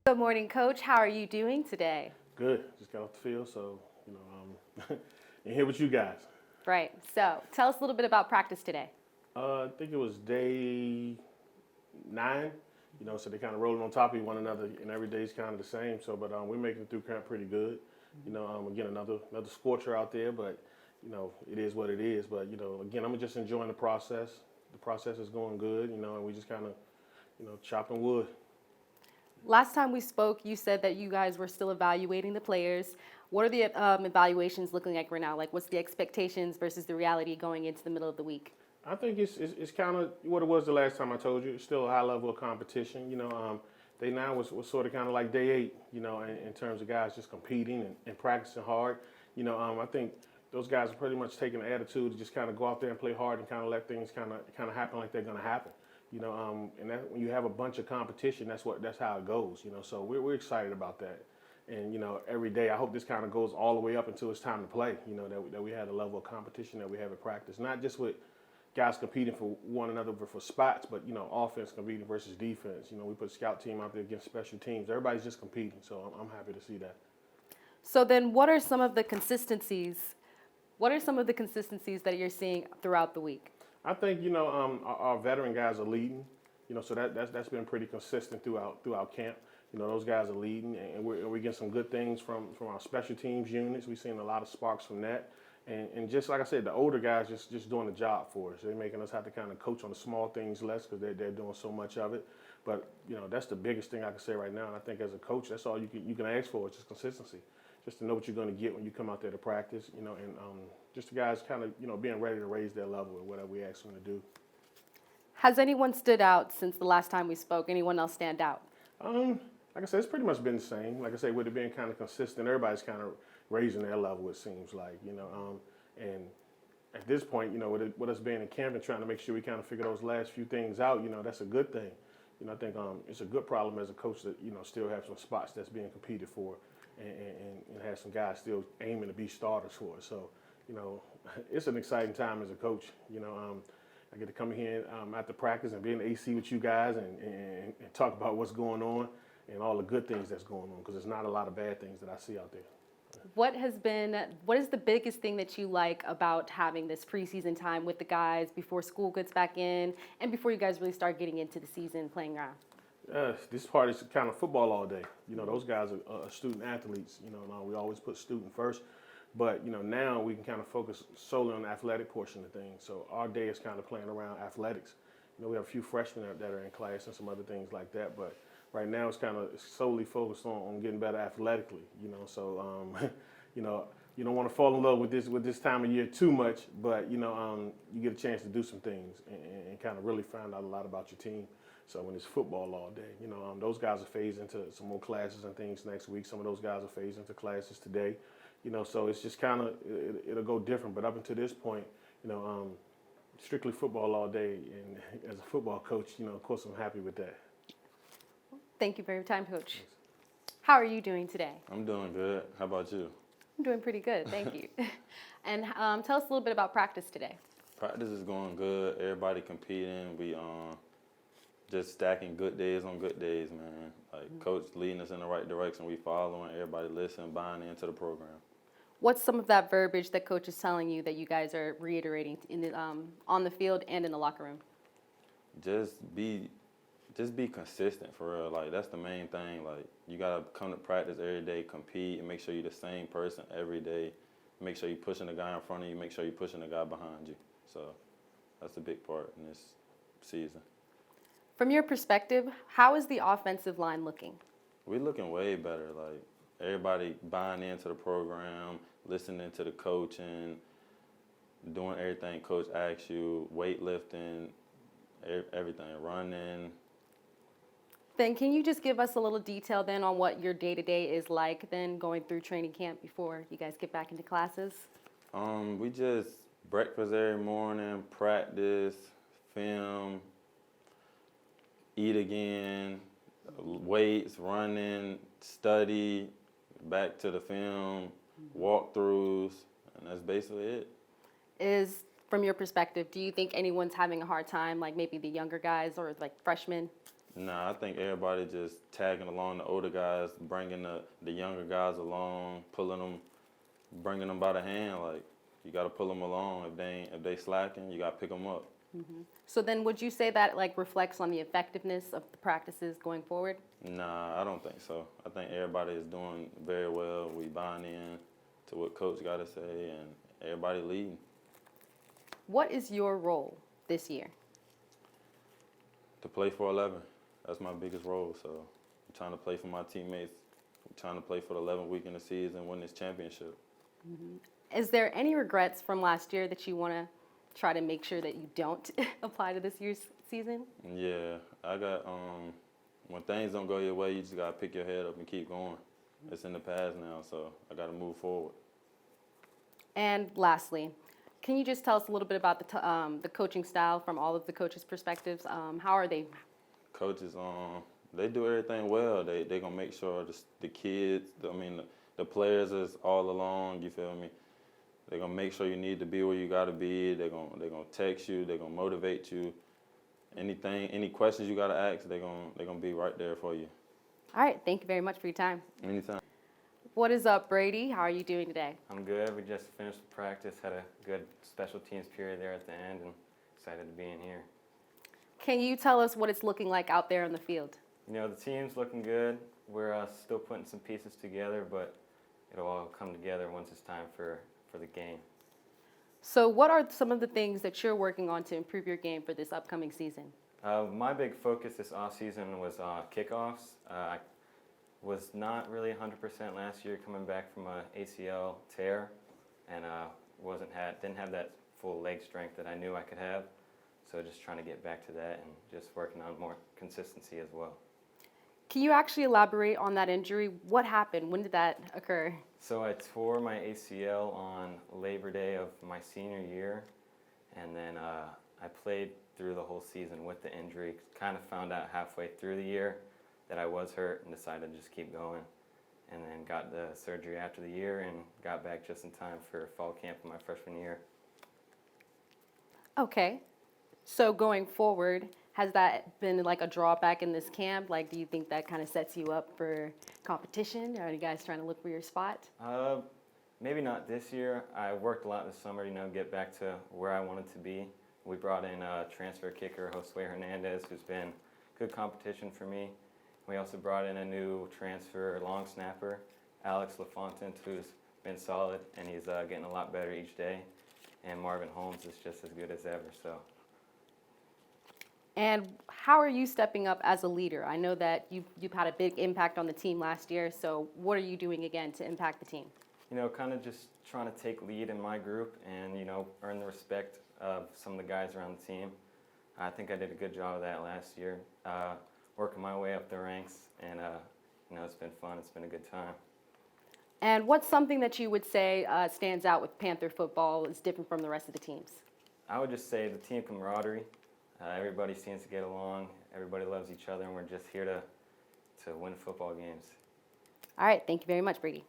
Good morning, Coach. How are you doing today? Good. Just got off the field, so and here with you guys. Right. So tell us a little bit about practice today. I think it was day 9. So they kind of rolling on top of one another, and every day's kind of the same. So, but we're making it through camp pretty good. Again, another scorcher out there, but it is what it is. But again, I'm just enjoying the process. The process is going good. And we just kind of chopping wood. Last time we spoke, you said that you guys were still evaluating the players. What are the evaluations looking like right now? Like, what's the expectations versus the reality going into the middle of the week? I think it's kind of what it was the last time I told you. It's still a high level of competition. Day 9 was sort of kind of like day 8. In terms of guys just competing and practicing hard. I think those guys are pretty much taking the attitude to just kind of go out there and play hard and kind of let things kind of happen like they're going to happen. And that when you have a bunch of competition, that's how it goes. So we're excited about that. And every day I hope this kind of goes all the way up until it's time to play. That we had a level of competition that we have at practice, not just with guys competing for one another for spots, but offense competing versus defense. We put scout team out there against special teams. Everybody's just competing, so I'm happy to see that. So then, what are some of the consistencies? What are some of the consistencies that you're seeing throughout the week? I think our veteran guys are leading. So that's been pretty consistent throughout camp. Those guys are leading, and we're getting some good things from our special teams units. We've seen a lot of sparks from that. And just like I said, the older guys just doing the job for us. They're making us have to kind of coach on the small things less because they're doing so much of it. But that's the biggest thing I can say right now. And I think as a coach, that's all you can ask for is just consistency, just to know what you're going to get when you come out there to practice. And just the guys kind of being ready to raise their level with whatever we ask them to do. Has anyone stood out since the last time we spoke? Anyone else stand out? Like I said, it's pretty much been the same. Like I said, with it being kind of consistent, everybody's kind of raising their level, it seems like, and at this point, with us being in camp and trying to make sure we kind of figure those last few things out, that's a good thing. I think it's a good problem as a coach that, still have some spots that's being competed for and have some guys still aiming to be starters for us. So, it's an exciting time as a coach. I get to come here after practice and be in the AC with you guys and talk about what's going on and all the good things that's going on, because there's not a lot of bad things that I see out there. What is the biggest thing that you like about having this preseason time with the guys before school gets back in and before you guys really start getting into the season playing around? This part is kind of football all day. Those guys are student athletes. We always put student first. But, now we can kind of focus solely on the athletic portion of things. So our day is kind of playing around athletics. We have a few freshmen that are in class and some other things like that. But right now it's kind of solely focused on getting better athletically. So, you don't want to fall in love with this time of year too much. But, you get a chance to do some things and kind of really find out a lot about your team. So when it's football all day, those guys are phased into some more classes and things next week. Some of those guys are phased into classes today. So it's just kind of, it'll go different. But up until this point, strictly football all day. And as a football coach, of course, I'm happy with that. Thank you for your time, Coach. How are you doing today? I'm doing good. How about you? I'm doing pretty good, thank you. And tell us a little bit about practice today. Practice is going good. Everybody competing. We just stacking good days on good days, man. Like Coach leading us in the right direction. We following. Everybody listening, buying into the program. What's some of that verbiage that Coach is telling you that you guys are reiterating in the, on the field and in the locker room? Just be consistent for real. Like that's the main thing. Like you gotta come to practice every day, compete, and make sure you're the same person every day. Make sure you're pushing the guy in front of you. Make sure you're pushing the guy behind you. So that's a big part in this season. From your perspective, how is the offensive line looking? We're looking way better. Like everybody buying into the program, listening to the coaching, doing everything Coach asks you, weightlifting, everything, running. Then can you just give us a little detail then on what your day-to-day is like then going through training camp before you guys get back into classes? We just breakfast every morning, practice, film, eat again, weights, running, study, back to the film, walkthroughs, and that's basically it. From your perspective, do you think anyone's having a hard time, like maybe the younger guys or like freshmen, Nah, I think everybody just tagging along the older guys, bringing the younger guys along, pulling them, bringing them by the hand. Like you got to pull them along. If they slacking, you got to pick them up. So then would you say that like reflects on the effectiveness of the practices going forward? Nah, I don't think so. I think everybody is doing very well. We buying in to what coach got to say, and everybody leading. What is your role this year? To play for 11, that's my biggest role. So I'm trying to play for my teammates. I'm trying to play for the 11th week in the season, win this championship. Is there any regrets from last year that you want to try to make sure that you don't apply to this year's season? Yeah, I got when things don't go your way, you just gotta pick your head up and keep going. It's in the past now, so I gotta move forward. And lastly, can you just tell us a little bit about the coaching style from all of the coaches' perspectives? How are they? Coaches, they do everything well. They gonna make sure the kids, the players is all along. You feel me? They gonna make sure you need to be where you gotta be. They gonna text you. They gonna motivate you. Any questions you gotta ask, they gonna be right there for you. All right, thank you very much for your time. Anytime. What is up, Brady? How are you doing today? I'm good. We just finished practice, had a good special teams period there at the end, and excited to be in here. Can you tell us what it's looking like out there on the field? You know, the team's looking good. We're still putting some pieces together, but it'll all come together once it's time for the game. So what are some of the things that you're working on to improve your game for this upcoming season? My big focus this offseason was kickoffs. I was not really 100% last year coming back from a ACL tear, and didn't have that full leg strength that I knew I could have. So just trying to get back to that and just working on more consistency as well. Can you actually elaborate on that injury? What happened? When did that occur? So I tore my ACL on Labor Day of my senior year, and then I played through the whole season with the injury. Kind of found out halfway through the year that I was hurt and decided to just keep going, and then got the surgery after the year and got back just in time for fall camp of my freshman year. Okay. So going forward, has that been like a drawback in this camp? Like, do you think that kind of sets you up for competition? Are you guys trying to look for your spot? Maybe not this year. I worked a lot this summer to get back to where I wanted to be. We brought in a transfer kicker, Josue Hernandez, who's been good competition for me. We also brought in a new transfer long snapper, Alex LaFontaine, who's been solid, and he's getting a lot better each day. And Marvin Holmes is just as good as ever. So. And how are you stepping up as a leader? I know that you've had a big impact on the team last year, so what are you doing again to impact the team? You know, kind of just trying to take lead in my group and, earn the respect of some of the guys around the team. I think I did a good job of that last year, working my way up the ranks, and, it's been fun. It's been a good time. And what's something that you would say stands out with Panther football is different from the rest of the teams? I would just say the team camaraderie. Everybody seems to get along. Everybody loves each other, and we're just here to win football games. All right. Thank you very much, Brady.